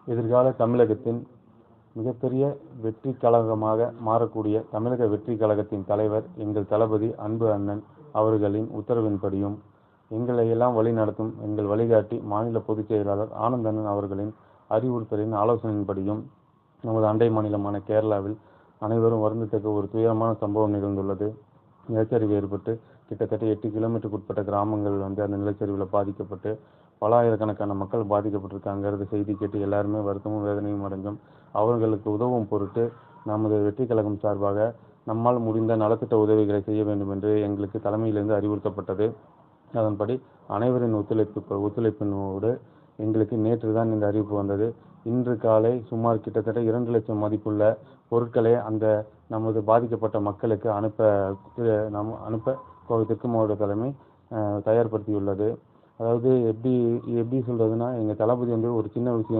எதிர்கால தமிழகத்தின் மிகப்பெரிய வெற்றி கழகமாக மாறக்கூடிய தமிழக வெற்றி கழகத்தின் தலைவர் எங்கள் தளபதி அன்பு அண்ணன் அவர்களின் உத்தரவின்படியும், எங்களை எல்லாம் வழி நடத்தும் எங்கள் வழிகாட்டி மாநில பொதுச் செயலாளர் ஆனந்தண்ணன் அவர்களின் அறிவுறுத்தலின் ஆலோசனையின்படியும் நமது அண்டை மாநிலமான கேரளாவில் அனைவரும் வருந்தத்தக்க ஒரு துயரமான சம்பவம் நிகழ்ந்துள்ளது. நிலச்சரிவு ஏற்பட்டு கிட்டத்தட்ட 8 கிலோமீட்டருக்கு உட்பட்ட கிராமங்கள் அந்த நிலச்சரிவில் பாதிக்கப்பட்டு பல ஆயிரக்கணக்கான மக்கள் பாதிக்கப்பட்டிருக்காங்கிறது செய்தி கேட்டு எல்லாருமே வருத்தமும் வேதனையும் அடைஞ்சோம். அவர்களுக்கு உதவும் பொருட்டு நமது வெற்றி கழகம் சார்பாக நம்மால் முடிந்த நலத்திட்ட உதவிகளை செய்ய வேண்டும் என்று எங்களுக்கு தலைமையிலிருந்து அறிவுறுத்தப்பட்டது. அதன்படி அனைவரின் ஒத்துழைப்பினோடு எங்களுக்கு நேற்று தான் இந்த அறிவிப்பு வந்தது. இன்று காலை சுமார் கிட்டத்தட்ட 2 லட்சம் மதிப்புள்ள பொருட்களை அந்த நமது பாதிக்கப்பட்ட மக்களுக்கு அனுப்ப தெற்கு மாவட்ட தலைமை தயார்படுத்தியுள்ளது. அதாவது எப்படி சொல்றதுன்னா, எங்கள் தளபதி ஒரு சின்ன விஷயம்